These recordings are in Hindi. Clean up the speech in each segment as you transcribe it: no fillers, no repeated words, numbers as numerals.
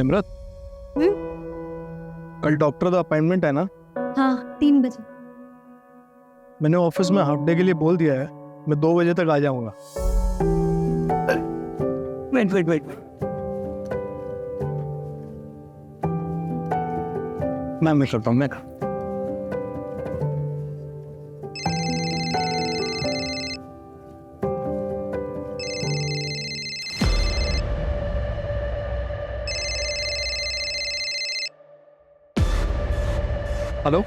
निम्रत, कल डॉक्टर का अपॉइंटमेंट है ना? हाँ 3 बजे। मैंने ऑफिस में हाफ डे के लिए बोल दिया है, मैं 2 बजे तक आ जाऊंगा। वेट। मैं करता हूँ, मैं हेलो।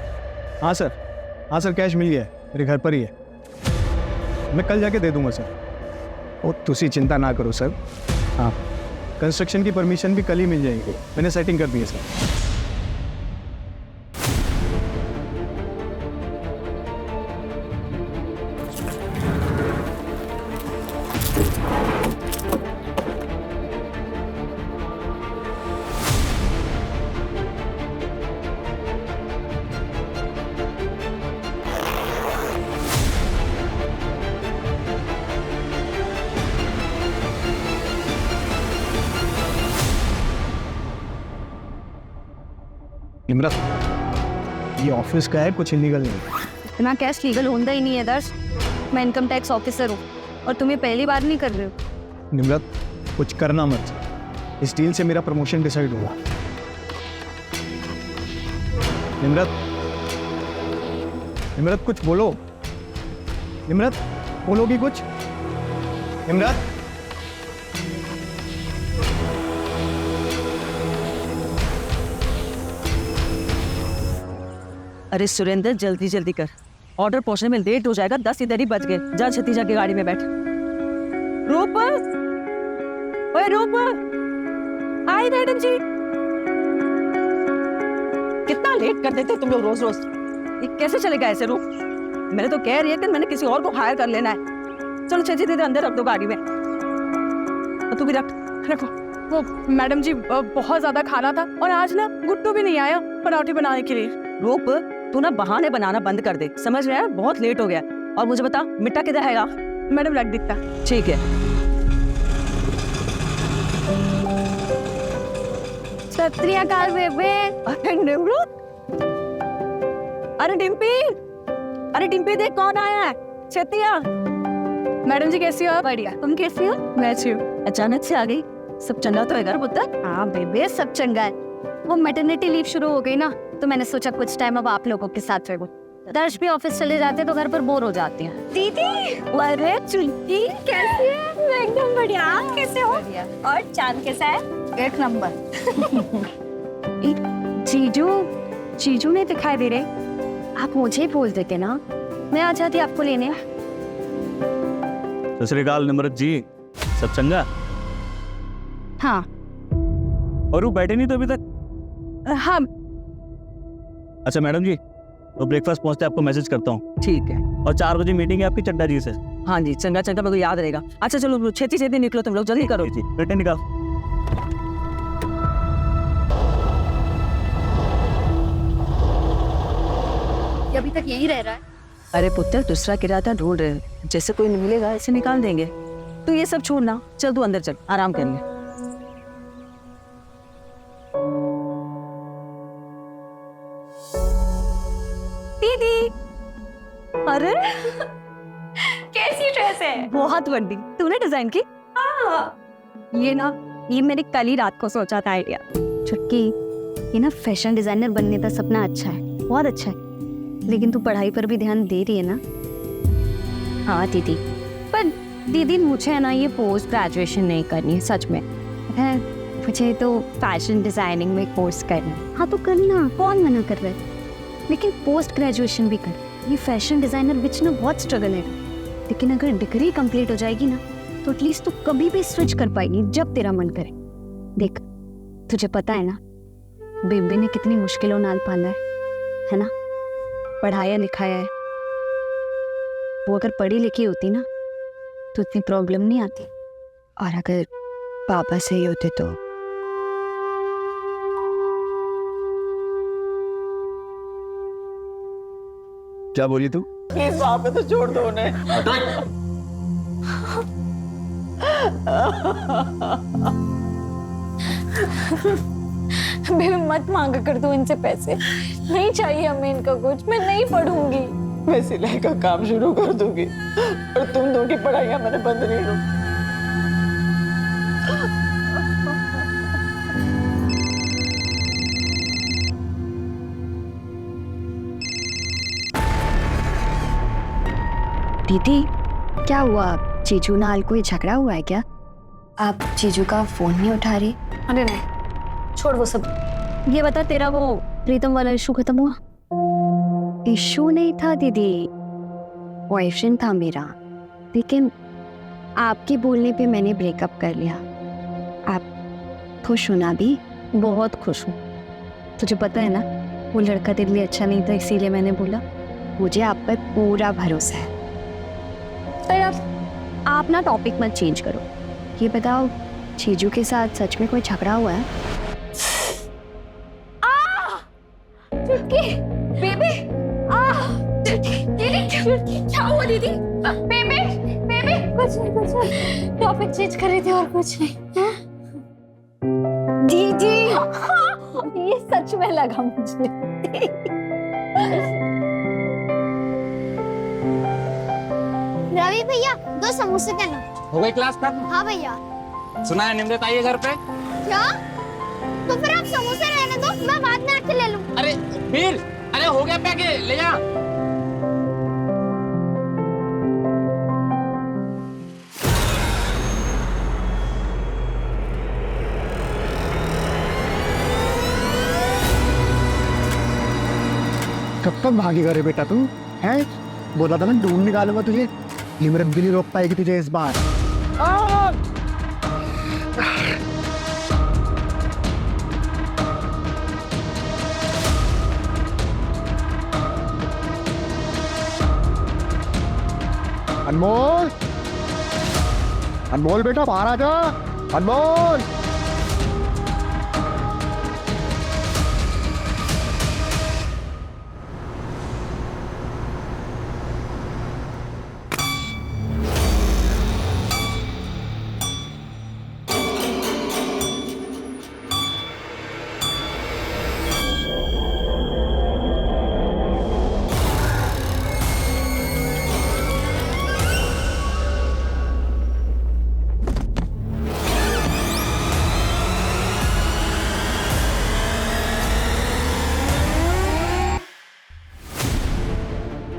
हाँ सर, कैश मिल गया है, मेरे घर पर ही है। मैं कल जाके दे दूंगा सर। ओ तुसी चिंता ना करो सर। हाँ, कंस्ट्रक्शन की परमिशन भी कल ही मिल जाएगी, मैंने सेटिंग कर दी है सर। निम्रत, ये ऑफिस का है, कुछ इलीगल नहीं। इतना कैश लीगल होता ही नहीं है दर्श। मैं इनकम टैक्स ऑफिसर हूँ और तुम ये पहली बार नहीं कर रहे हो। निम्रत, कुछ करना मत, इस डील से मेरा प्रमोशन डिसाइड हुआ। निम्रत कुछ बोलो। निम्रत बोलोगी कुछ? निम्रत, अरे सुरेंद्र जल्दी कर, ऑर्डर पहुंचने में लेट हो जाएगा। 10 इधर ही बज गए। जा छत्तीजा की गाड़ी में बैठ। रूप, ओए रूप, आई मैडम जी। कितना लेट कर देते तुम लोग रोज। ये कैसे चलेगा ऐसे रूप? मैंने तो कह रही है कि मैंने किसी और को हायर कर लेना है। चलो छत्ती दीदी अंदर रख दो गाड़ी में। तू भी रखो। वो मैडम जी बहुत ज्यादा खाना था और आज ना गुड्डू भी नहीं आया पराठे बनाने के लिए। रूप, तू ना बहाने बनाना बंद कर दे, समझ रहा है? बहुत लेट हो गया। और मुझे बता, मिट्टा किधर है? मैडम रख दिखता। ठीक है। सत श्री अकाल बेबे। अरे निम्रत, अरे डिम्पी देख कौन आया है। छतिया। मैडम जी कैसी हो आप? बढ़िया, तुम कैसी हो? मैं अच्छी हूँ। अचानक से आ गई, सब चंगा तो है घर पुत्र? हाँ बेबे सब चंगा है। वो मैटरनिटी लीव शुरू हो गई ना, तो मैंने सोचा कुछ टाइम अब आप लोगों के साथ रहूं। दर्श भी ऑफिस चले जाते तो घर पर बोर हो जाती हैं। दीदी, अरे चुटकी कैसी है? मैं एकदम बढ़िया। आप कैसे हो? और चांद कैसा है? 1 नंबर। जीजू नहीं दिखाई दे रहे, आप मुझे बोल देते ना, मैं आ जाती आपको लेने। सत श्री अकाल निम्रत जी, सब चंगा? हाँ। और वो बैठे नहीं तो अभी तक? हाँ अच्छा मैडम जी, तो ब्रेकफास्ट पहुंचते आपको मैसेज करता हूँ। ठीक है। और 4 बजे मीटिंग है आपकी चड्डा जी से। हाँ जी, चंगा मेरे को याद रहेगा। अच्छा चलो छेती निकलो तुम लोग, जल्दी करो। जी बेटे निकाल। अभी तक यही रह रहा है। अरे पुत्र, दूसरा किराया ढूंढ रहे हैं, जैसे कोई नहीं मिलेगा ऐसे निकाल देंगे। तो ये सब छोड़ना, चल तू अंदर चल, आराम कर ले। दीदी, अरे कैसी ड्रेस है? बहुत बड़ी, तूने डिजाइन की? ये मैंने कल ही रात को सोचा था आइडिया। छुटकी, ये ना फैशन डिजाइनर बनने का सपना अच्छा है, बहुत अच्छा है, लेकिन तू पढ़ाई पर भी ध्यान दे रही है ना? हाँ दीदी, पर दीदी मुझे है ना ये पोस्ट ग्रेजुएशन नहीं करनी है, सच में है। मुझे तो फैशन डिजाइनिंग में कोर्स करना है। हाँ तो करना, कौन मना कर रहा है, लेकिन पोस्ट ग्रेजुएशन भी कर। ये फैशन डिजाइनर बिच ना बहुत स्ट्रगल है, लेकिन अगर डिग्री कंप्लीट हो जाएगी ना तो एटलीस्ट तू कभी भी स्विच कर पाएगी जब तेरा मन करे। देख, तुझे पता है ना बेबे ने कितनी मुश्किलों नाल पाला है ना? पढ़ाया लिखाया है। वो अगर पढ़ी लिखी होती ना तो इतनी प्रॉब्लम नहीं आती। और अगर पापा सही होते तो क्या बोली तू? प्लीज वहां पे तो छोड़ दो उन्हें। बेबी मत मांगा कर तू इनसे पैसे, नहीं चाहिए हमें इनका कुछ, मैं नहीं पढ़ूंगी। मैं सिलाई का काम शुरू कर दूंगी और तुम दोनों की पढ़ाइयाँ मैंने बंद नहीं करूँ। दीदी क्या हुआ, जीजू नाल कोई झगड़ा हुआ है क्या? आप जीजू का फोन नहीं उठा रही? अरे नहीं, छोड़ वो सब। ये बता, तेरा वो प्रीतम वाला इशू खत्म हुआ? इशू नहीं था दीदी, बॉयफ्रेंड था मेरा, लेकिन आपके बोलने पे मैंने ब्रेकअप कर लिया। आप खुश हो ना? भी बहुत खुश हूँ। तुझे पता है ना, वो लड़का तेरे लिए अच्छा नहीं था, इसीलिए मैंने बोला। मुझे आप पर पूरा भरोसा है। तो यार आप ना टॉपिक मत चेंज करो। ये बताओ, जीजू के साथ सच में कोई झगड़ा हुआ है? चुटकी, बेबी, दीदी, क्या हुआ दीदी? बेबी, बेबी, कुछ नहीं, टॉपिक चेंज कर रहे थे और कुछ नहीं। दीदी ये सच में लगा मुझे। रवि भैया 2 समोसे देना। हो गई क्लास खत्म? हाँ भैया। सुना है निमरत आई है घर पे? क्या? तो फिर आप समोसे रहने दो, मैं बाद में आके ले लूँ। अरे वीर, अरे हो गया पैक, ले जा। कब तक भागेगा रे बेटा तू? हैं? बोला था ना ढूंढ निकालूंगा तुझे। निमरत भी नहीं रोक पाएगी तुझे इस बार। अनमोल, अनमोल बेटा बाहर आ जा। अनमोल,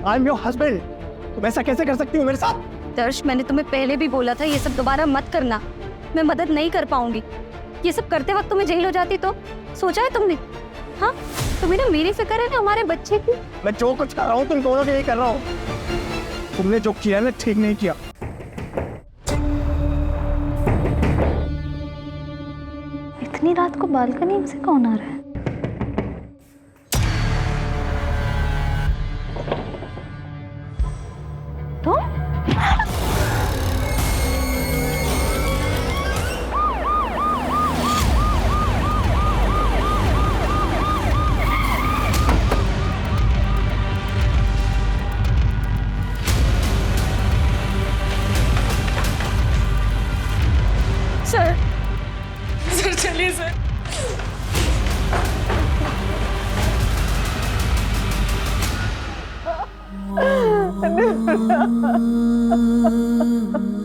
आई एम योर हस्बैंड। तुम ऐसा कैसे कर सकती हो मेरे साथ? दर्श, मैंने तुम्हें पहले भी बोला था ये सब दोबारा मत करना। मैं मदद नहीं कर पाऊंगी। ये सब करते वक्त तुम्हें जेल हो जाती तो? सोचा है तुमने? हाँ, तुम्हें ना मेरी फिक्र है ना हमारे बच्चे की। मैं जो कुछ कर रहा हूँ तुम दोनों के लिए कर रहा हूँ। तुमने जो किया ना ठीक नहीं किया। इतनी रात को बालकनी से कौन आ रहा है? सर चलिए सर।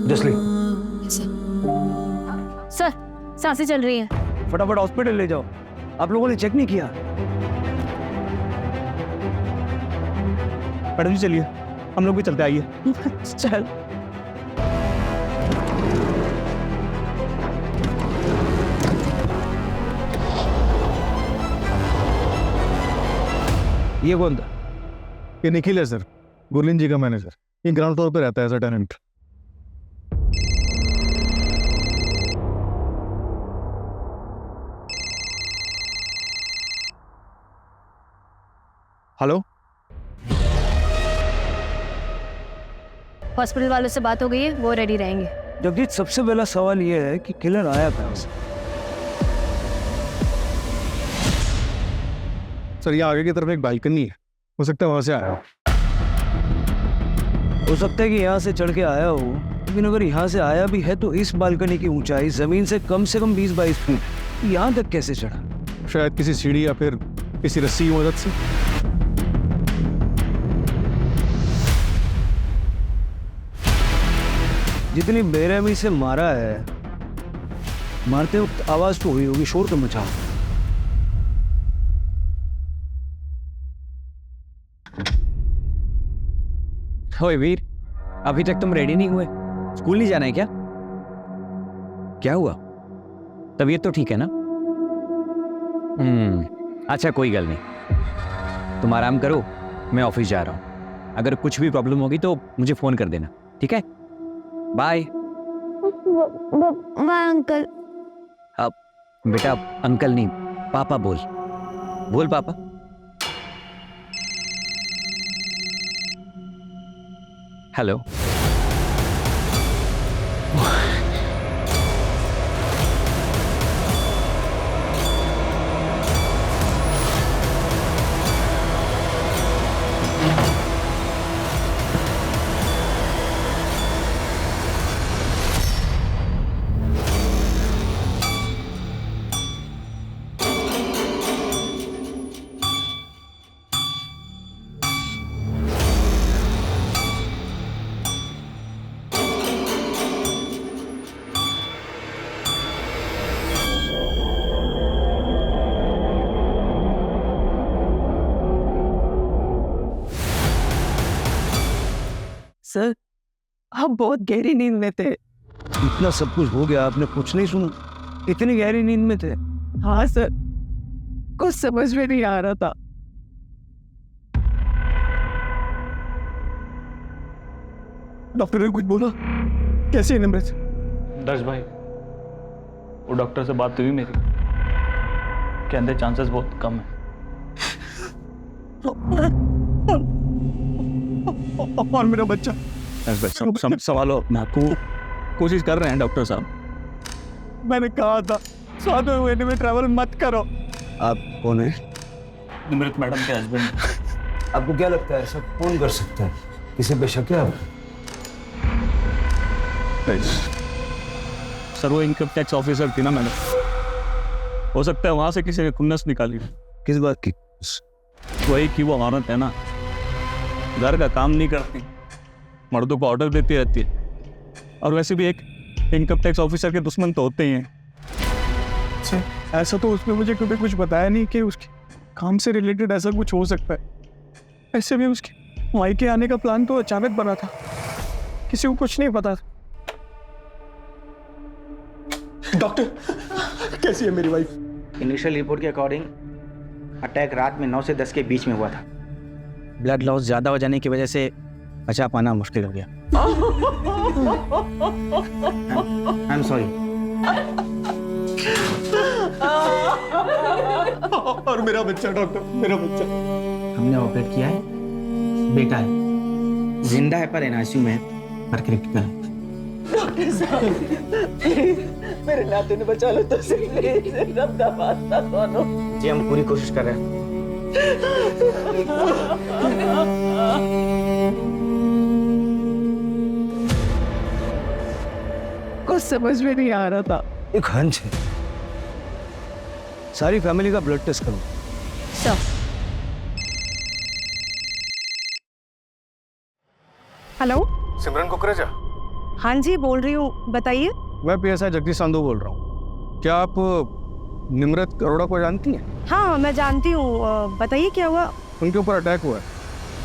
जसली, सर, सांसें चल रही है। फटाफट हॉस्पिटल ले जाओ। आप लोगों ने चेक नहीं किया? मैडम जी चलिए, हम लोग भी चलते, आइए। चल। ये कौन था? ये निखिल है सर, गुरलीन जी का मैनेजर। ये ग्राउंड फ्लोर पे रहता है as a tenant. Hello, hospital वालों से बात हो गई है, वो रेडी रहेंगे। जगजीत, सबसे पहला सवाल ये है कि किलर आया कहाँ से? सर ये आगे की तरफ एक बालकनी है, हो सकता है वहां से आया हो। हो सकता है कि यहाँ से चढ़ के आया हो, लेकिन अगर यहाँ से आया भी है तो इस बालकनी की ऊंचाई जमीन से कम 20-22 फीट, यहाँ तक कैसे चढ़ा? शायद किसी सीढ़ी या फिर किसी रस्सी की मदद से। जितनी बेरहमी से मारा है, मारते वक्त आवाज तो हुई होगी, शोर तो मचा। ओए वीर, अभी तक तुम रेडी नहीं हुए? स्कूल नहीं जाना है क्या? क्या हुआ? तबीयत तो ठीक है ना? अच्छा कोई गल नहीं, तुम आराम करो, मैं ऑफिस जा रहा हूँ। अगर कुछ भी प्रॉब्लम होगी तो मुझे फोन कर देना, ठीक है? बाय। Bye uncle. अब बेटा अंकल नहीं, पापा बोल। बोल पापा। हेलो। सर, आप बहुत गहरी नींद में थे। इतना सब कुछ हो गया, आपने कुछ नहीं सुना? इतनी गहरी नींद में थे? हाँ सर, कुछ समझ में नहीं आ रहा था। डॉक्टर ने कुछ बोला? कैसी है निम्रत? दर्श भाई, वो डॉक्टर से बात हुई मेरी, कहते चांसेस बहुत कम है। और मेरा बच्चा? संभालो अपने आप को, कोशिश कर रहे हैं डॉक्टर साहब। मैंने कहा था 7वें महीने में ट्रैवल मत करो। आप कौन है? निमृत मैडम के हस्बैंड। आपको क्या लगता है ऐसा कौन कर सकता है? किसी पे शक है आप? सर वो इनकम टैक्स ऑफिसर थी ना मैडम, हो सकता है वहां से किसी ने खुन्नस निकाली। किस बात की? वही कि वो औरत है ना, घर का काम नहीं करती, मर्दों को ऑर्डर देती रहती है। और वैसे भी एक इनकम टैक्स ऑफिसर के दुश्मन तो होते ही हैं। अच्छा, ऐसा तो उसने मुझे कभी कुछ बताया नहीं कि उसके काम से रिलेटेड ऐसा कुछ हो सकता है। ऐसे भी उसके मायके आने का प्लान तो अचानक बना था, किसी को कुछ नहीं पता था। डॉक्टर, कैसी है मेरी वाइफ? इनिशियल रिपोर्ट के अकॉर्डिंग अटैक रात में 9 से 10 के बीच में हुआ था। ब्लड लॉस ज्यादा हो जाने की वजह से बचा पाना मुश्किल हो गया। I am sorry. और मेरा बच्चा डॉक्टर, मेरा बच्चा? हमने ऑपरेट किया है, बेटा है, जिंदा है पर एनआईसीयू में है, पर क्रिटिकल है। मेरे नाते ने बचा लो तो सही, सब दामाद था दोनों। जी हम पूरी कोशिश कर रहे हैं। कुछ समझ में नहीं आ रहा था। एक हंच है, सारी फैमिली का ब्लड टेस्ट करो। सर, हेलो, सिमरन कुकरेजा? हाँ जी बोल रही हूँ, बताइए। मैं PSI जगदीश संधू बोल रहा हूँ। क्या आप निम्रत अरोड़ा को जानती हैं? हाँ मैं जानती हूँ, बताइए क्या हुआ। उनके ऊपर अटैक हुआ है,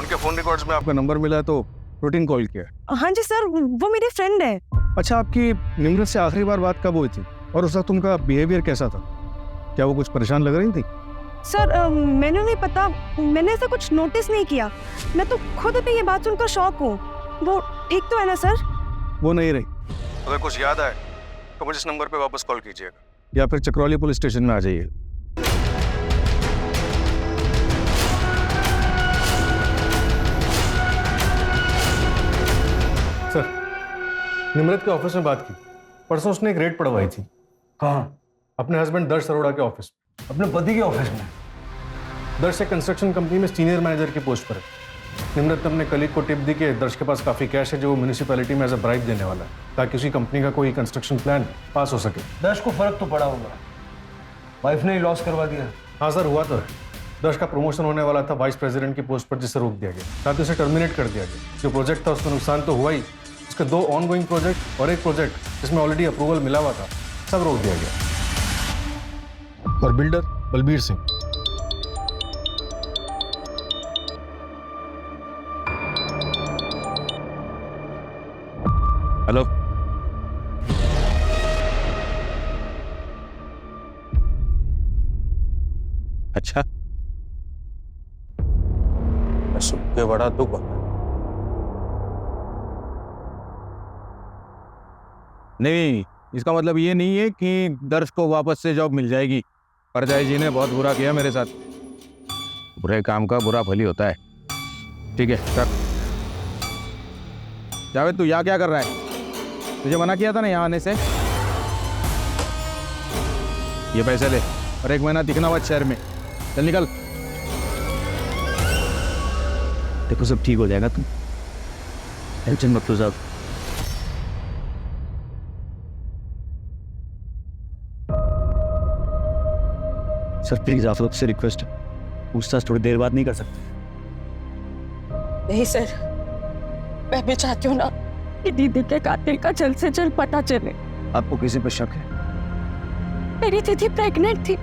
उनके फोन रिकॉर्ड्स में आपका नंबर मिला है तो रूटीन कॉल किया। हाँ जी सर, वो मेरी फ्रेंड है। अच्छा, आपकी निम्रत से आखिरी बार बात कब हुई थी और उस वक्त उनका बिहेवियर कैसा था? क्या वो कुछ परेशान लग रही थी? सर मैंने नहीं पता, मैंने ऐसा कुछ नोटिस नहीं किया। मैं तो खुद भी ये बात सुनकर शॉक हूँ। वो ठीक तो है ना सर? वो नहीं रही। अगर कुछ याद आए तो मुझे इस नंबर पे वापस कॉल कीजिएगा या फिर चक्रौली पुलिस स्टेशन में आ जाइए। सर, निम्रत के ऑफिस में बात की। परसों उसने एक रेड पड़वाई थी। कहाँ? अपने हस्बैंड दर्श अरोड़ा के ऑफिस। अपने पति के ऑफिस में? दर्श एक कंस्ट्रक्शन कंपनी में सीनियर मैनेजर की पोस्ट पर है। निम्रत ने अपने कलीग को टिप दी कि दर्श के पास काफी कैश है जो वो म्यूनिसिपैलिटी में एज अ ब्राइब देने वाला है ताकि उसी कंपनी का कोई कंस्ट्रक्शन प्लान पास हो सके। दर्श को फर्क तो पड़ा होगा। वाइफ ने ही लॉस करवा दिया। हाँ सर, हुआ तो है। दर्श का प्रमोशन होने वाला था वाइस प्रेसिडेंट की पोस्ट पर, जिसे रोक दिया गया, साथ ही उसे टर्मिनेट कर दिया गया। जो प्रोजेक्ट था उसमें नुकसान तो हुआ ही, उसके 2 ऑनगोइंग प्रोजेक्ट और एक प्रोजेक्ट जिसमें ऑलरेडी अप्रूवल मिला हुआ था, सब रोक दिया गया। और बिल्डर बलबीर सिंह। हेलो, अच्छा, सुन के बड़ा दुख हुआ। नहीं, इसका मतलब ये नहीं है कि दर्श को वापस से जॉब मिल जाएगी। परजाई जी ने बहुत बुरा किया मेरे साथ। बुरे काम का बुरा फल ही होता है। ठीक है, रख। जावेद, तू यहाँ क्या कर रहा है? तुझे मना किया था ना यहाँ आने से। ये पैसे ले और 1 महीना दिखना मत शहर में। चल निकल। देखो सब ठीक हो जाएगा, तुम टेंशन मत लो साहब। सर प्लीज आप लोग से रिक्वेस्ट, पूछताछ थोड़ी देर बाद नहीं कर सकते? नहीं सर, मैं भी चाहती हूँ ना कि दीदी के कातिल का जल्द से जल्द पता चले। आपको किसी पर शक है? मेरी दीदी प्रेग्नेंट थी।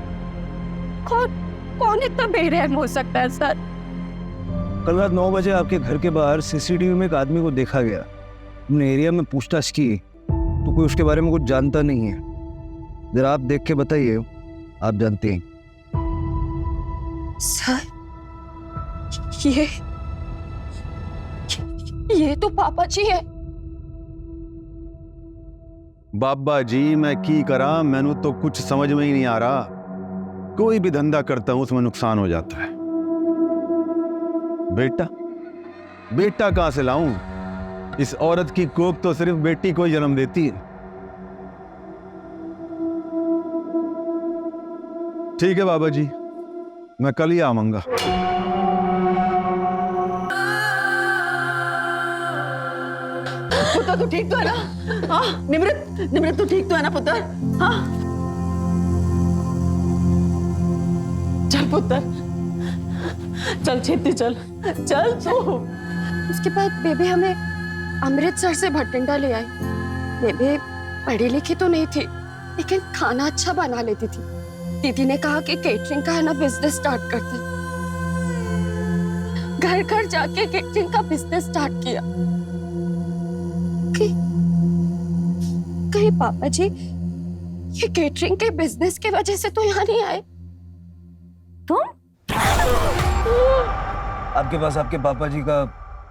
कौन इतना बेरहम हो सकता है सर? कल रात 9 बजे आपके घर के बाहर सीसीटीवी में एक आदमी को देखा गया। हमने एरिया में पूछताछ की तो कोई उसके बारे में कुछ जानता नहीं है। जरा आप देख के बताइए, आप जानते हैं। सर ये तो पापा जी है। बाबा जी मैं की करा, मैनू तो कुछ समझ में ही नहीं आ रहा। कोई भी धंधा करता हूं उसमें नुकसान हो जाता है। बेटा कहां से लाऊं? इस औरत की कोख तो सिर्फ बेटी को ही जन्म देती है। ठीक है बाबा जी, मैं कल ही आऊंगा। पुत्र तू ठीक तो है ना? हाँ निमृत तू ठीक तो है ना पुत्र? हाँ चल पुत्र, चल छेती चल तू। उसके बाद बेबी हमें अमृतसर से भटिंडा ले आई। बेबी पढ़ी लिखी तो नहीं थी, लेकिन खाना अच्छा बना लेती थी। दीदी ने कहा कि केटरिंग का है ना बिजनेस स्टार्ट करते। घर घर जाके केटरिंग का बिजनेस स्टार्ट किया। कहीं पापा जी ये केटरिंग के बिजनेस की वजह से तो यहाँ नहीं आए? तुम? आपके पास आपके पापा जी का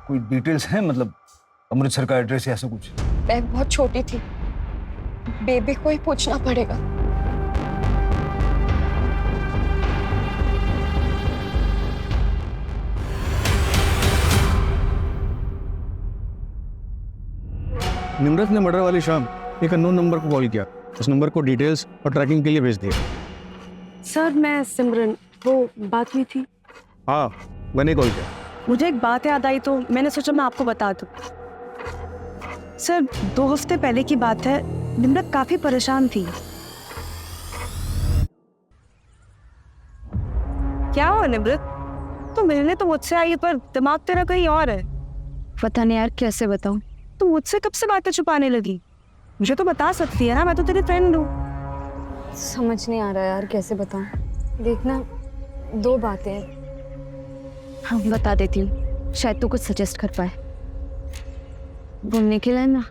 कोई डिटेल्स है, मतलब अमृतसर का एड्रेस या ऐसा कुछ? मैं बहुत छोटी थी, बेबी को ही पूछना पड़ेगा। निमरत ने मर्डर वाली शाम एक अननोन नंबर को कॉल किया। उस नंबर को डिटेल्स और ट्रैकिंग के लिए भेज दिया। सर मैं सिमरन, वो बात हुई थी। हाँ, मैंने कॉल किया। मुझे एक बात याद आई तो मैंने सोचा मैं आपको बता दूं। सर 2 हफ्ते पहले की बात है, निमरत काफी परेशान थी। क्या हुआ निमरत? तो मिलने तो मुझसे आई पर दिमाग तेरा कहीं और है। पता नहीं यार कैसे बताऊं। तो मुझसे कब से बातें छुपाने लगी? मुझे तो बता सकती है ना, मैं तो तेरी फ्रेंड हूँ। समझ नहीं आ रहा यार कैसे बताऊं। देखना 2 बातें हैं। हाँ बता देती हूँ, शायद तू कुछ सजेस्ट कर पाए। घूमने के लिए ना।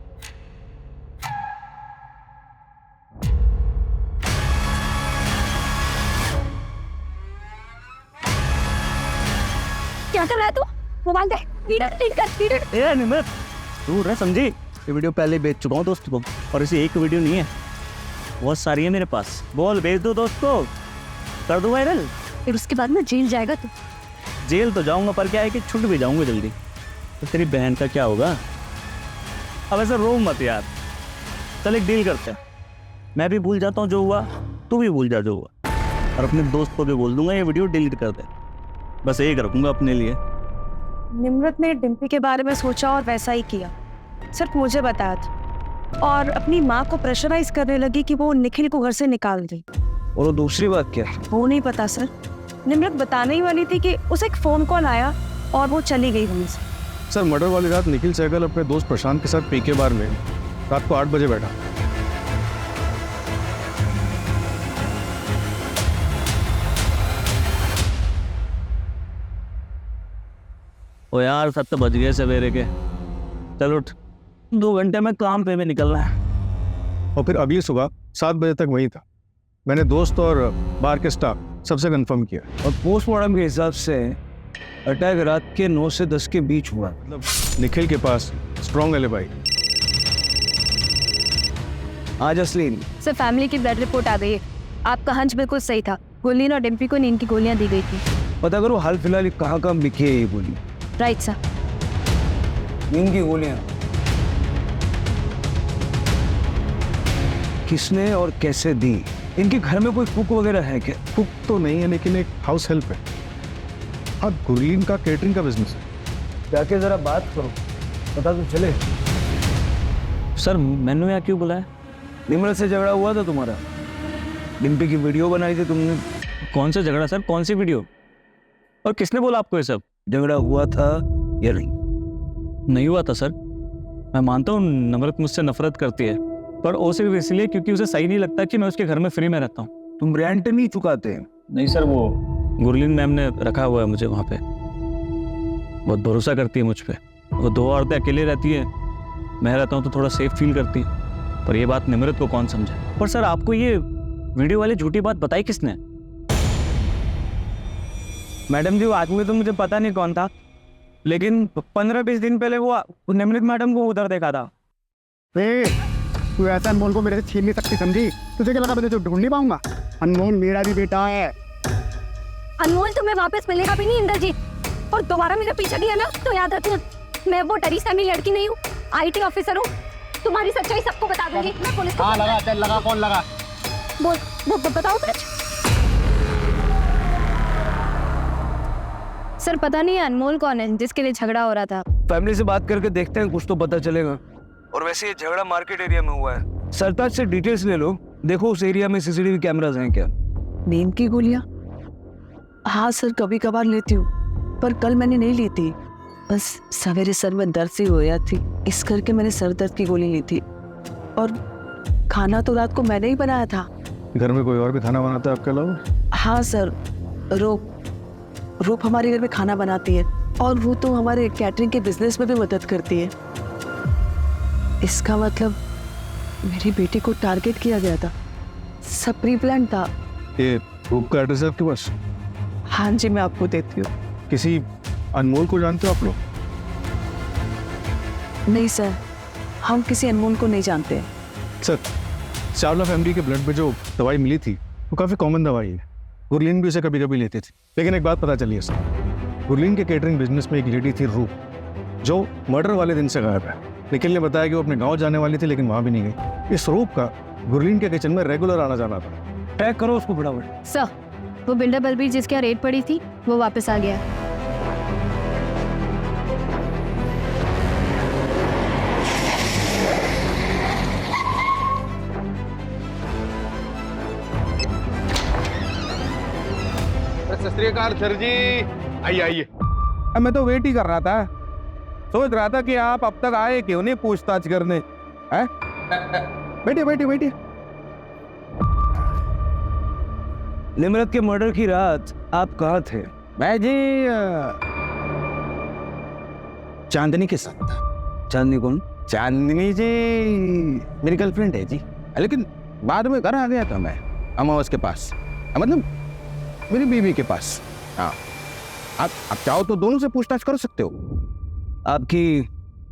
क्या कर रहा है तू? मोबाइल दे। ए निमरत, तू रह समझी, ये वीडियो पहले बेच चुका हूँ दोस्त को, और इसे एक वीडियो नहीं है, बहुत सारी है मेरे पास। बोल, भेज दो दोस्त को, कर दो वायरल। फिर उसके बाद में जेल जाएगा तू। जेल तो जाऊंगा, पर क्या है कि छूट भी जाऊंगा जल्दी। तो तेरी बहन का क्या होगा? अब ऐसा रो मत यार, चल एक डील करते हैं। मैं भी भूल जाता हूँ जो हुआ, तू भी भूल जा जो हुआ, और अपने दोस्त को भी बोल दूंगा ये वीडियो डिलीट कर दे। बस एक रखूंगा अपने लिए। निमरत ने डिम्पी के बारे में सोचा और वैसा ही किया, सिर्फ मुझे बताया था। और अपनी माँ को प्रेशराइज करने लगी कि वो निखिल को घर से निकाल दे। और वो दूसरी बात क्या है? वो नहीं पता सर। निम्रत बताने ही वाली थी कि उसे एक फोन कॉल आया और वो चली गई वहीं से। सर मर्डर वाली रात निखिल सहगल अपने दोस्त प्रशांत के साथ पीके बार में रात को 8 बजे बैठा। ओ यार 7 बज गए सवेरे के। चल उठ, 2 घंटे में काम पे भी निकलना है। और फिर अगली सुबह 7 बजे तक वहीं था। मैंने दोस्त और बार के स्टाफ सबसे कंफर्म किया। और पोस्टमार्टम के हिसाब से अटैक रात के 9 से 10 के बीच हुआ। मतलब निखिल के पास स्ट्रॉन्ग एलिबाई। आज असलीन सर फैमिली की ब्लड रिपोर्ट आ गई है। आपका हंच बिल्कुल सही था। गुरलीन और डिम्पी को नींद की गोलियां दी गई थी। पता करो हाल फिलहाल कहाँ कहाँ बिकी है ये गोली। Right sir. नींद की गोलियां किसने और कैसे दी? इनके घर में कोई कुक वगैरह है क्या? कुक तो नहीं है लेकिन एक हाउस हेल्प है। हाँ गुरलीन का केटरिंग का बिजनेस है। जाके जरा बात करो, पता तो चले। सर मैंने यहाँ क्यों बुलाया? निम्रत से झगड़ा हुआ था तुम्हारा। डिम्पी की वीडियो बनाई थी तुमने। कौन सा झगड़ा सर? कौन सी वीडियो? और किसने बोला आपको ये सब? झगड़ा हुआ था या नहीं? नहीं हुआ था सर। मैं मानता हूँ नम्रत मुझसे नफरत करती है, पर वो सिर्फ इसलिए क्योंकि उसे सही नहीं लगता कि मैं उसके घर में फ्री में रहता हूँ। तुम रेंट नहीं चुकाते? नहीं सर, वो गुरलीन मैम ने रखा हुआ है मुझे वहाँ पे। बहुत भरोसा करती है मुझ पे। वो 2 औरतें अकेली रहती है, मैं रहता हूँ तो थोड़ा सेफ फील करती है। पर ये बात निम्रत को कौन समझे? पर सर आपको ये वीडियो वाली झूठी बात बताई किसने? मैडम जी वो आदमी तो मुझे पता नहीं कौन था, लेकिन 15-20 दिन पहले वो निम्रत मैडम को उधर देखा था। तू ऐसा अनमोल को मेरे से छीन नहीं सकती, समझी? तुझे क्या लगा मैं तुझे ढूंढ नहीं पाऊंगा? अनमोल मेरा भी बेटा है। अनमोल तुम्हें वापस मिलेगा भी नहीं इंद्रजीत। और दोबारा मेरा पीछा किया ना तो याद रखना, मैं वो डरी सहमी लड़की नहीं हूँ, IT ऑफिसर हूँ। तुम्हारी सच्चाई सबको बता दूंगी। मैं पुलिस को लगा, चल लगा, कौन लगा? बोल बताओ सच। सर पता नहीं अनमोल कौन है जिसके लिए झगड़ा हो रहा था। फैमिली से बात करके देखते हैं, कुछ तो पता चलेगा। और वैसे ये झगड़ा मार्केट एरिया में हुआ है। सरताज से डिटेल्स ले लो, देखो उस एरिया में CCTV कैमरास हैं क्या? नींद की गोलियां? हाँ सर, कभी कभार लेती हूँ, पर कल मैंने नहीं ली थी। बस सवेरे सर में दर्द सी हो थी, इस करके मैंने सर दर्द की गोली ली थी। और खाना तो रात को मैंने ही बनाया था। घर में कोई और भी खाना बनाता है आपके अलावा? हाँ सर, रूप हमारे घर में खाना बनाती है, और वो तो हमारे कैटरिंग के बिजनेस में भी मदद करती है। इसका मतलब मेरी बेटी को टारगेट किया गया था, सब प्री प्लान था। ये रूप का एड्रेस है आपके पास? हाँ जी, मैं आपको देती हूँ। किसी अनमोल को जानते हो आप लोग? नहीं सर, हम किसी अनमोल को नहीं जानते हैं। सर चावला फैमिली के ब्लड में जो दवाई मिली थी वो काफ़ी कॉमन दवाई है। गुरलीन भी उसे कभी कभी लेती थी। लेकिन एक बात पता चली है सर, गुरलीन के केटरिंग बिजनेस में एक लेडी थी रूप, जो मर्डर वाले दिन से गायब है। निखिल ने बताया कि वो अपने गांव जाने वाली थी लेकिन वहां भी नहीं गई। इस रूप का गुरलीन के किचन में रेगुलर आना जाना था। ट्रैक करो उसको फटाफट। सर वो बिल्डर बलबीर जिसके यहाँ रेड पड़ी थी वो वापस आ गया है। सत श्री अकाल सर जी, आइए आइए। मैं तो वेट ही कर रहा था, सोच रहा था कि आप अब तक आए क्यों नहीं पूछताछ करने। हैं? बैठिए बैठिए बैठिए। निम्रत के मर्डर की रात आप कहाँ थे? मैं जी चांदनी के साथ था। चांदनी कौन? चांदनी जी मेरी गर्लफ्रेंड है जी, लेकिन बाद में घर आ गया था मैं अमावस के पास, मतलब मेरी बीवी के पास। हाँ, आप चाहो तो दोनों से पूछताछ कर सकते हो। आपकी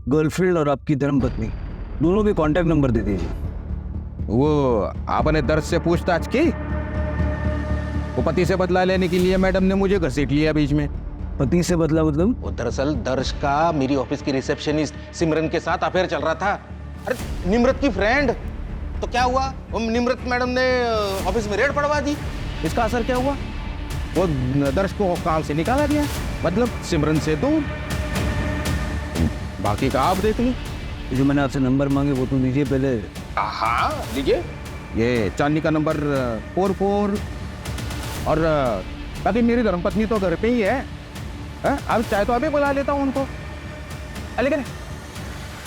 गर्लफ्रेंड और आपकी धर्मपत्नी दोनों के कांटेक्ट नंबर दे दीजिए। वो आपने दर्द से पूछताछ की? वो पति से बदला लेने के लिए मैडम ने मुझे घसीट लिया बीच में। पति से बदला मतलब? वो दरअसल दर्श का मेरी ऑफिस की रिसेप्शनिस्ट सिमरन के साथ अफेयर चल रहा था। अरे निम्रत की फ्रेंड। तो क्या हुआ, वो निम्रत मैडम ने ऑफिस में रेड पड़वा दी। इसका असर क्या हुआ? वो दर्श को काम से निकाला गया, मतलब सिमरन से दूर। बाकी का आप देख लो। जो मैंने आपसे नंबर मांगे वो तो दीजिए पहले। हाँ लीजिए। ये चांदी का नंबर 44 और बाकी मेरी धर्मपत्नी तो घर पे ही है। अब चाहे तो अभी बुला लेता हूँ उनको। लेकिन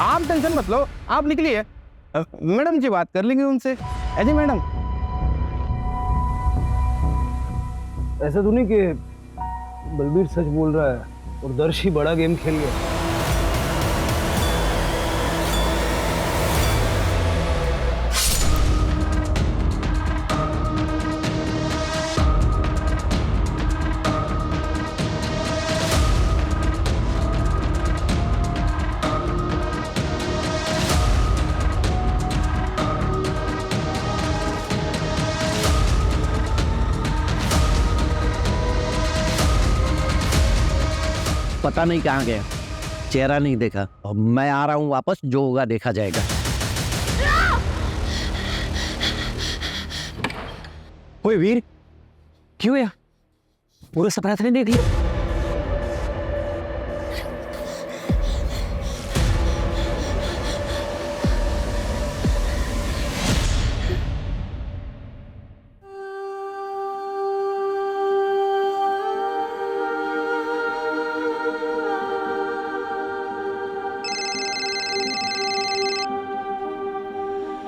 आप टेंशन मत लो, आप निकलिए, मैडम जी बात कर लेंगे उनसे। जी मैडम। ऐसा तो नहीं कि बलबीर सच बोल रहा है और दर्श ही बड़ा गेम खेल गया? पता नहीं कहाँ गया, चेहरा नहीं देखा। अब मैं आ रहा हूँ वापस, जो होगा देखा जाएगा। ओए वीर, क्यों यार? पूरा सपना तो नहीं देख लिया?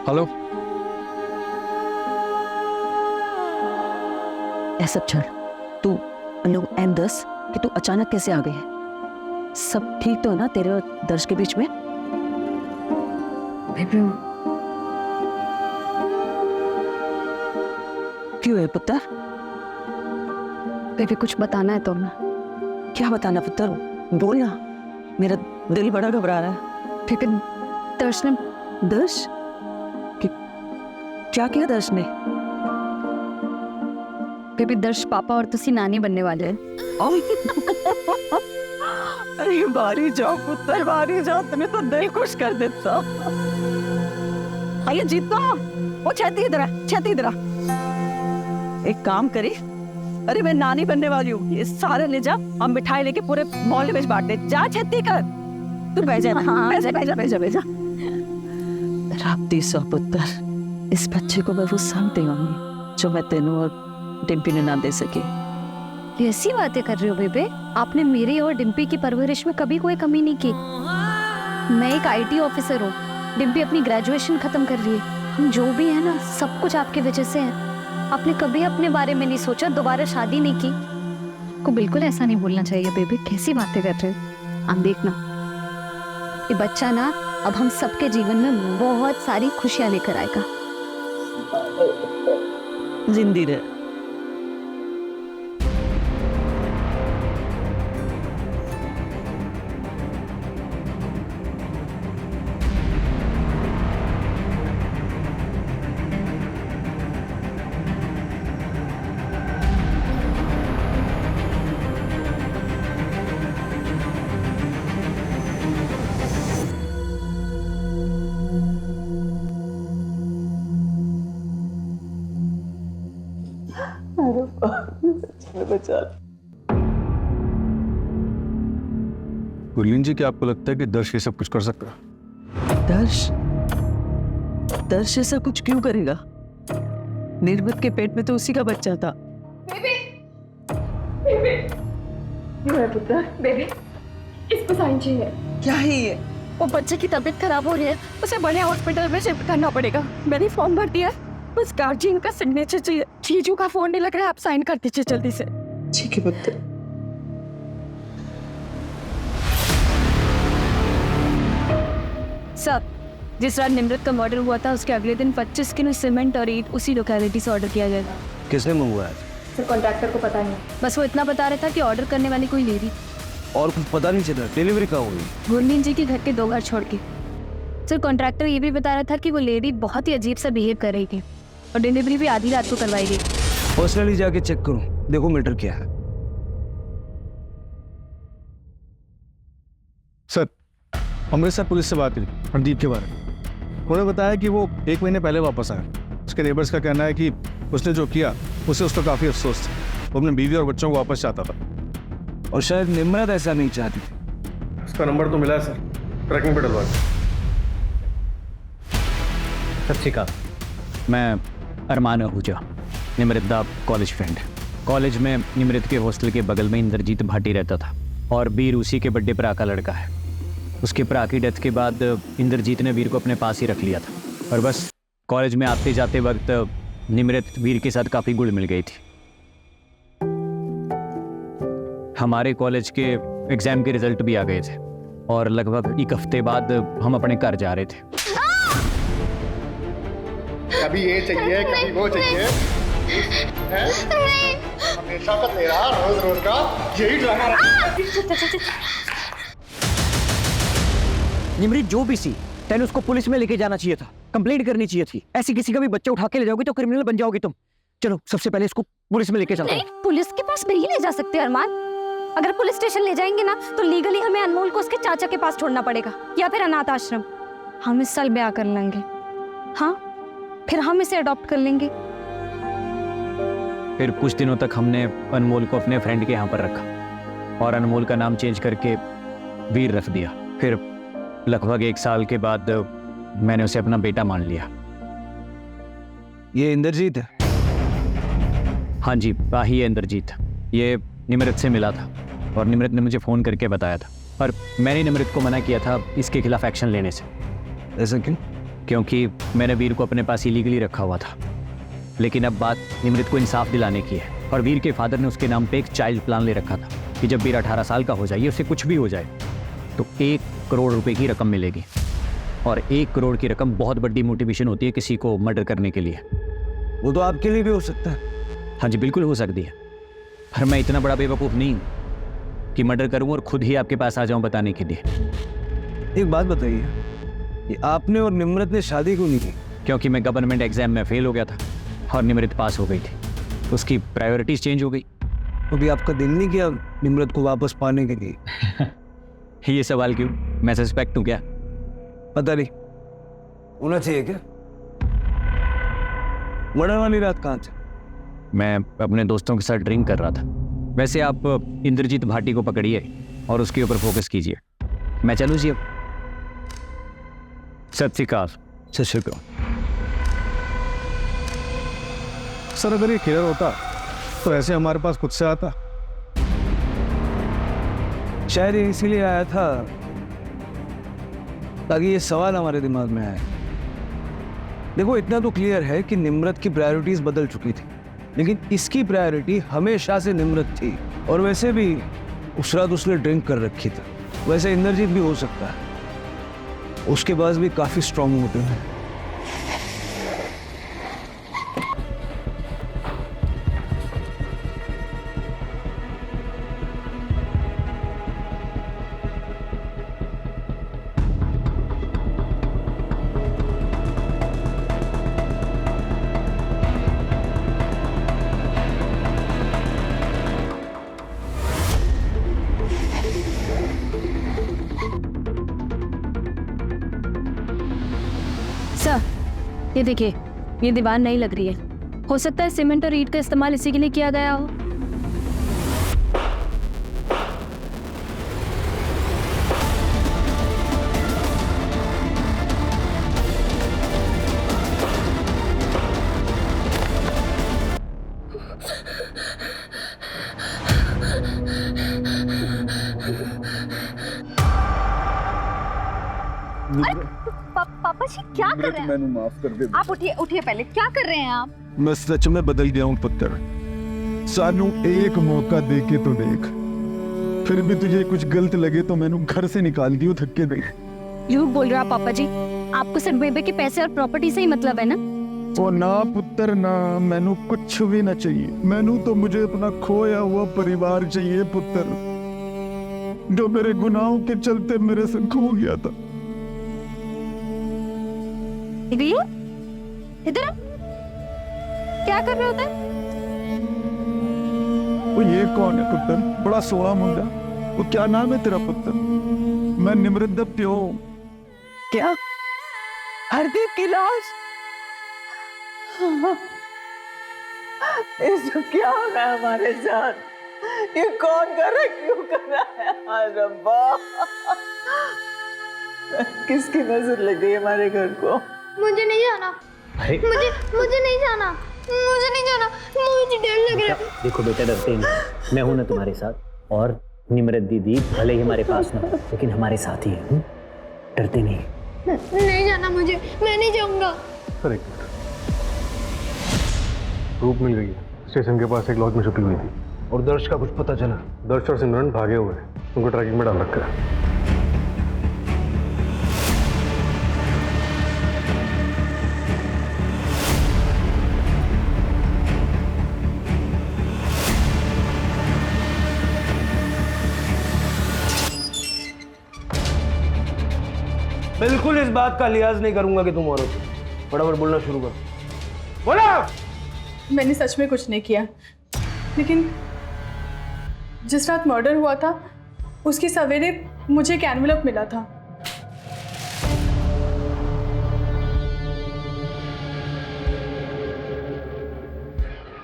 हेलो। ऐसा छोड़, तू लोग M10 कि तू अचानक कैसे आ गई है? सब ठीक तो है ना तेरे और दर्श के बीच में? क्यों है पुत्र? बेबी कुछ बताना है तो ना। क्या बताना पुत्र? बोल ना, मेरा दिल बड़ा घबरा रहा है। बेबी दर्श ने दर्श? क्या किया दर्श ने? बेबी दर्श पापा और तुसी नानी बनने वाले हैं। अरे बारी जाओ पुत्र, बारी जाओ, तुम्हें तो दिल खुश कर देता। आइए जीतो, वो छेती इधर आ, छेती इधर आ। एक काम करी, अरे मैं नानी बनने वाली हूँ, ये सारे ले जा, हम मिठाई लेके पूरे मोहल्ले में बांट दे। जा छेती कर, तू बह जा, बह जा। राब्ती सौ पुत्र, इस बच्चे को मैं वो सब देवांगी जो मैं तेनू और डिम्पी ने ना दे सके। ऐसी बातें कर रही हो बेबे? आपने मेरी और डिम्पी की परवरिश में कभी कोई कमी नहीं की। मैं एक IT ऑफिसर हूँ, डिम्पी अपनी ग्रेजुएशन खत्म कर रही है। हम जो भी है ना, सब कुछ आपकी वजह से है। आपने कभी अपने बारे में नहीं सोचा, दोबारा शादी नहीं की। को बिल्कुल ऐसा नहीं बोलना चाहिए बेबी, कैसी बातें कर रहे हो आप? देखना ये बच्चा ना अब हम सबके जीवन में बहुत सारी खुशियां लेकर आएगा। जिंदी रहे। गुरलीन जी, क्या आपको लगता है कि दर्श ये सब कुछ कर सकता है? दर्श ऐसा कुछ क्यों करेगा? निर्मत के पेट में तो उसी का बच्चा था। क्यों है पुत्र? बेबी इसको साइन चाहिए। क्या है ये? वो बच्चे की तबीयत खराब हो रही है, उसे बड़े हॉस्पिटल में शिफ्ट करना पड़ेगा। मैंने फॉर्म भर दिया है, बस गार्जियन का सिग्नेचर चाहिए। जीजू का फोन नहीं लग रहा है, आप साइन कर दीजिए जल्दी से। ठीक है पुत्र। सब जिस रात निमृत का मर्डर हुआ था, उसके अगले दिन 25 किलो सीमेंट और ईंट उसी लोकेलिटी से ऑर्डर किया जाएगा। किसने मंगवाया? सर कॉन्ट्रैक्टर को पता नहीं, बस वो इतना बता रहा था कि ऑर्डर करने वाली कोई लेडी। और कुछ पता नहीं चला? डिलीवरी कहाँ हुई? गुरलीन जी के घर के 2 घर छोड़ के। सर कॉन्ट्रैक्टर ये भी बता रहा था कि वो लेडी बहुत ही अजीब सा बिहेव कर रही थी और डिलीवरी भी आधी रात को करवाई गई। पर्सनली जाके चेक करो, देखो मैटर क्या है। सर अमृतसर पुलिस से बात हुई प्रदीप के बारे में। उन्होंने बताया कि वो 1 महीने पहले वापस आया। उसके नेबर्स का कहना है कि उसने जो किया उससे उसको काफ़ी अफसोस था। वो अपने बीवी और बच्चों को वापस चाहता था और शायद निम्रत ऐसा नहीं चाहती थी। इसका नंबर तो मिला है सर, ट्रैकिंग पे डलवा। सत श्री अकाल। मैं अरमान आहूजा, निमृत दा कॉलेज फ्रेंड। कॉलेज में निमृत के हॉस्टल के बगल में इंद्रजीत भाटी रहता था और वीर उसी के बर्थडे भरा का लड़का है। उसके भरा की डेथ के बाद इंद्रजीत ने वीर को अपने पास ही रख लिया था और बस कॉलेज में आते जाते वक्त निमृत वीर के साथ काफ़ी घुल मिल गई थी। हमारे कॉलेज के एग्ज़ाम के रिजल्ट भी आ गए थे और लगभग एक हफ्ते बाद हम अपने घर जा रहे थे। कभी ये चाहिए कभी वो चाहिए, हमेशा का तेरा रोज रोज का यही ड्रामा निमृत जो भी सी, तेने उसको पुलिस में लेके जाना चाहिए था, कंप्लेंट करनी चाहिए थी। ऐसी किसी का भी बच्चा उठा के ले जाओगी तो क्रिमिनल बन जाओगी तुम। चलो सबसे पहले इसको पुलिस में लेके चलते हैं। पुलिस के पास नहीं ले जा सकते अरमान। अगर पुलिस स्टेशन ले जाएंगे ना तो लीगली हमें अनमोल को उसके चाचा के पास छोड़ना पड़ेगा या फिर अनाथ आश्रम। हम इस साल ब्याह कर लेंगे, हाँ, फिर हम इसे अडॉप्ट कर लेंगे। फिर कुछ दिनों तक हमने अनमोल को अपने फ्रेंड के यहाँ पर रखा और अनमोल का नाम चेंज करके वीर रख दिया। फिर लगभग 1 साल के बाद मैंने उसे अपना बेटा मान लिया। ये इंद्रजीत है? हाँ जी, ही है इंद्रजीत। ये निमृत से मिला था और निमृत ने मुझे फ़ोन करके बताया था, पर मैंने निमृत को मना किया था इसके खिलाफ एक्शन लेने से। ऐसा क्यों? क्योंकि मैंने वीर को अपने पास इलीगली रखा हुआ था। लेकिन अब बात निमृत को इंसाफ दिलाने की है और वीर के फादर ने उसके नाम पे एक चाइल्ड प्लान ले रखा था कि जब वीर 18 साल का हो जाए, उसे कुछ भी हो जाए तो 1 करोड़ रुपए की रकम मिलेगी। और 1 करोड़ की रकम बहुत बड़ी मोटिवेशन होती है किसी को मर्डर करने के लिए। वो तो आपके लिए भी हो सकता है। हाँ जी, बिल्कुल हो सकती है, पर मैं इतना बड़ा बेवकूफ़ नहीं हूँ कि मर्डर करूँ और खुद ही आपके पास आ जाऊँ बताने के लिए। एक बात बताइए, ये आपने और निमृत ने शादी क्यों नहीं की? क्योंकि मैं गवर्नमेंट एग्जाम में फेल हो गया था और निमृत पास हो गई थी, उसकी प्रायोरिटीज चेंज हो गई। तो भी आपका दिल नहीं किया निमृत को वापस पाने के लिए? ये सवाल क्यों? मैं सस्पेक्ट हूँ क्या? पता नहीं, होना चाहिए क्या? मर्डर वाली रात कहाँ थे? मैं अपने दोस्तों के साथ ड्रिंक कर रहा था। वैसे आप इंद्रजीत भाटी को पकड़िए और उसके ऊपर फोकस कीजिए। मैं चलूँ जी अब? सत श्री अकाल। सत श्री अकाल। सर अगर ये क्लियर होता तो ऐसे हमारे पास खुद से आता। शायद ये इसीलिए आया था ताकि ये सवाल हमारे दिमाग में आए। देखो, इतना तो क्लियर है कि निमृत की प्रायोरिटीज बदल चुकी थी, लेकिन इसकी प्रायोरिटी हमेशा से निमृत थी। और वैसे भी उस रात उसने ड्रिंक कर रखी थी। वैसे इंद्रजीत भी हो सकता है, उसके पास भी काफी स्ट्रॉन्ग मोटिव है। सर ये देखिए, ये दीवार नई लग रही है। हो सकता है सीमेंट और ईंट का इस्तेमाल इसी के लिए किया गया हो। पापा जी क्या कर रहे हैं? मैंने माफ कर दे। आप उठिए उठिए, पहले क्या कर रहे हैं आप? मैं सच में बदल गया हूँ पुत्र। सानू एक मौका दे के तो देख, फिर भी तुझे कुछ गलत लगे तो मैंने घर से निकाल दियो थक्के दे। झूठ बोल रहे हो आप पापा जी। आपको सिर्फ बेबे के पैसे और प्रॉपर्टी से ही मतलब है ना? ओ ना पुत्र ना, मैनू कुछ भी ना चाहिए। मैनू तो मुझे अपना खोया हुआ परिवार चाहिए पुत्र, जो मेरे गुनाहों के चलते मेरे से खो गया था। इधर क्या कर रहे होते? वो ये कौन है पुत्र? बड़ा सोना मुंडा। वो क्या नाम है तेरा पुत्र? मैं निमृत दा प्यो। क्या? हरदीप की लाश? इसको क्या हो रहा है हमारे साथ? ये कौन कर रहा है? क्यों कर रहा है? हाय रब्बा, किसकी नजर लग गई हमारे घर को? मुझे नहीं जाना। मुझे नहीं जाना, मुझे नहीं जाना, मुझे डर लग रहा है। देखो बेटा, डरते नहीं, मैं हूं ना तुम्हारे साथ। और निम्रत दीदी भले ही हमारे पास ना हो, लेकिन हमारे साथ ही है। डरते नहीं। नहीं जाना मुझे, मैं नहीं जाऊंगा। सर एक मिनट, रूप मिल गई है, स्टेशन के पास एक लॉज में छुपी हुई थी। और दर्श का कुछ पता चला? दर्श और सिमरन भागे हुए हैं, उनको ट्रैकिंग में डाल रखा है। बिल्कुल इस बात का लिहाज नहीं करूंगा कि तुम औरत हो। फटाफट बोलना शुरू करो। बोला। मैंने सच में कुछ नहीं किया, लेकिन जिस रात मर्डर हुआ था उसकी सवेरे मुझे एक एनवेलप मिला था।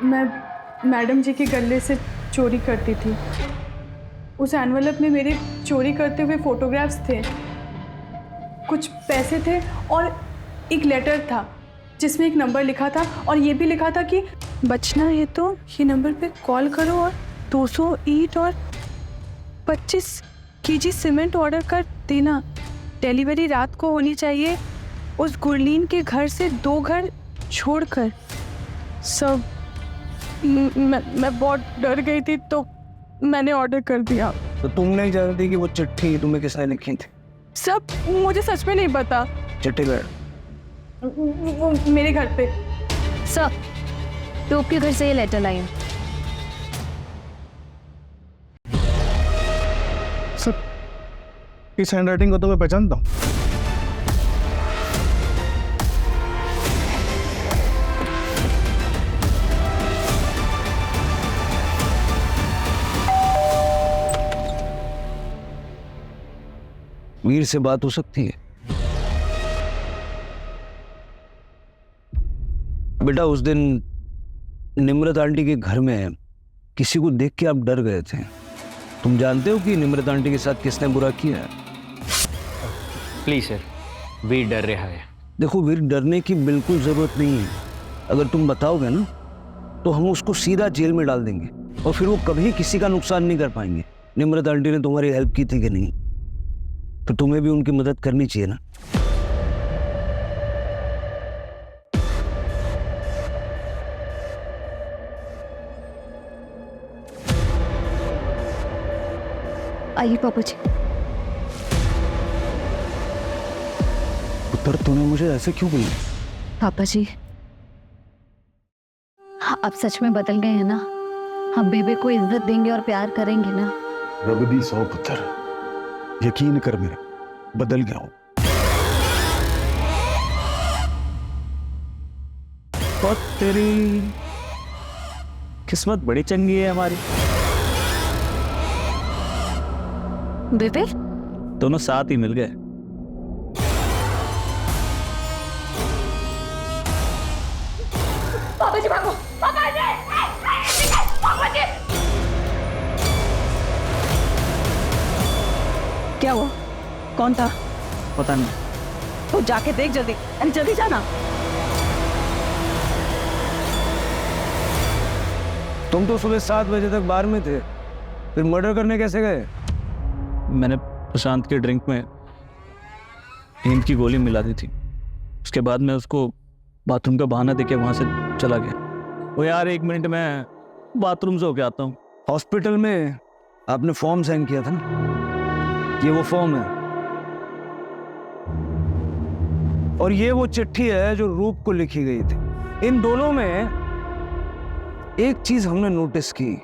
मैं मैडम जी के गले से चोरी करती थी। उस एनवेलप में मेरे चोरी करते हुए फोटोग्राफ्स थे, कुछ पैसे थे और एक लेटर था जिसमें एक नंबर लिखा था और ये भी लिखा था कि बचना है तो ये नंबर पे कॉल करो और 200 ईंट और 25 केजी सीमेंट ऑर्डर कर देना। डिलीवरी रात को होनी चाहिए उस गुरलीन के घर से 2 घर छोड़कर। सब मैं बहुत डर गई थी तो मैंने ऑर्डर कर दिया। तो तुम नहीं जानती कि वो चिट्ठी तुम्हें किसने लिखी थी? सब मुझे सच में नहीं पता। चिट्ठी गए वो मेरे घर पे। सर, रूप के घर से ये लेटर लाई है। सर, इस हैंडराइटिंग को तो मैं पहचानता हूँ। वीर से बात हो सकती है? बेटा, उस दिन निम्रत आंटी के घर में किसी को देख के आप डर गए थे। तुम जानते हो कि निम्रत आंटी के साथ किसने बुरा किया है? प्लीज सर, वीर डर रहा है। देखो वीर, डरने की बिल्कुल जरूरत नहीं है। अगर तुम बताओगे ना तो हम उसको सीधा जेल में डाल देंगे और फिर वो कभी किसी का नुकसान नहीं कर पाएंगे। निम्रत आंटी ने तुम्हारी हेल्प की थी कि नहीं? तो तुम्हें भी उनकी मदद करनी चाहिए ना। आइए पापा जी। पुत्र, तूने मुझे ऐसे क्यों बोला? पापा जी, आप सच में बदल गए हैं ना? हम बेबे को इज्जत देंगे और प्यार करेंगे ना? रब दी सौ पुत्र, यकीन कर मेरा, बदल गया हूं। और तेरी किस्मत बड़ी चंगी है हमारी। बेबे, दोनों साथ ही मिल गए। पापा जी भागो, पापा जी, पापा जी। क्या हुआ? कौन था? पता नहीं। तो जाके देख जल्दी, अरे जल्दी जाना। तुम तो सुबह 7 बजे तक बार में थे, फिर मर्डर करने कैसे गए? मैंने प्रशांत के ड्रिंक में नींद की गोली मिला दी थी। उसके बाद मैं उसको बाथरूम का बहाना देके वहां से चला गया। वो यार, 1 मिनट में बाथरूम से होके आता हूँ। हॉस्पिटल में आपने फॉर्म साइन किया था ना? ये वो फॉर्म है और ये वो चिट्ठी है जो रूप को लिखी गई थी। इन दोनों में एक चीज हमने नोटिस की,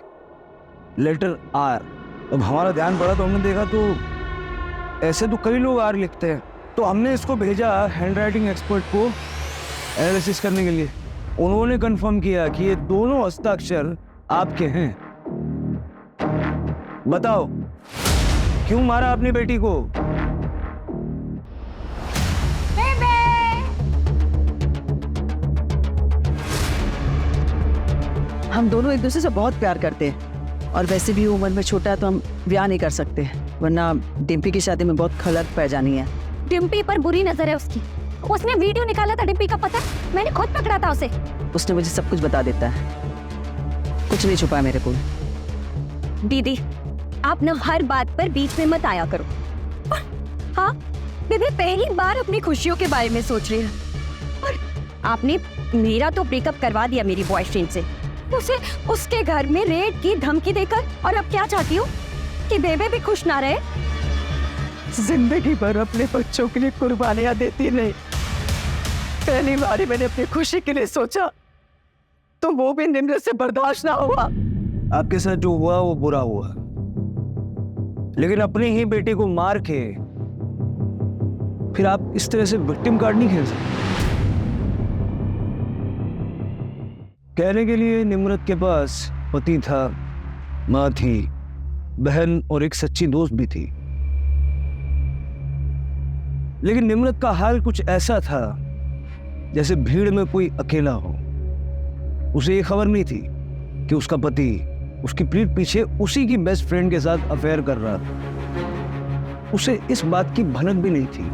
लेटर आर। अब हमारा ध्यान पड़ा तो हमने देखा तो ऐसे तो कई लोग आर लिखते हैं, तो हमने इसको भेजा हैंडराइटिंग एक्सपर्ट को एनालिसिस करने के लिए। उन्होंने कंफर्म किया कि ये दोनों हस्ताक्षर आपके हैं। बताओ, क्यों मारा अपनी बेटी को? हम दोनों एक दूसरे से बहुत प्यार करते हैं और वैसे भी उम्र में छोटा है तो हम ब्याह नहीं कर सकते, वरना डिम्पी की शादी में बहुत खलत पै जानी है। डिम्पी पर बुरी नजर है उसकी। उसने वीडियो निकाला था डिम्पी का, पता है? मैंने खुद पकड़ा था उसे। उसने मुझे सब कुछ बता देता है, कुछ नहीं छुपा मेरे को। दीदी आप न हर बात पर बीच में मत आया करो। और हाँ, बेबे पहली बार अपनी खुशियों के बारे में सोच रही है। और आपने मेरा तो ब्रेकअप करवा दिया मेरी बॉयफ्रेंड से, उसे उसके घर में रेड की धमकी देकर, और अब क्या चाहती हूँ कि बेबे भी खुश ना रहे। जिंदगी भर अपने बच्चों के लिए कुर्बानियां देती रही, पहली बार मैंने अपनी खुशी के लिए सोचा तो वो भी निम्रत से बर्दाश्त ना हुआ। आपके साथ जो हुआ वो बुरा हुआ, लेकिन अपनी ही बेटी को मार के फिर आप इस तरह से विक्टिम कार्ड नहीं खेल सकते। कहने के लिए निम्रत के पास पति था, माँ थी, बहन और एक सच्ची दोस्त भी थी, लेकिन निम्रत का हाल कुछ ऐसा था जैसे भीड़ में कोई अकेला हो। उसे ये खबर नहीं थी कि उसका पति उसकी पीठ पीछे उसी की बेस्ट फ्रेंड के साथ अफेयर कर रहा था। उसे इस बात की भनक भी नहीं थी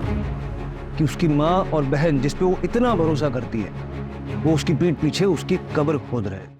कि उसकी माँ और बहन जिस पे वो इतना भरोसा करती है, वो उसकी पीठ पीछे उसकी कब्र खोद रहे।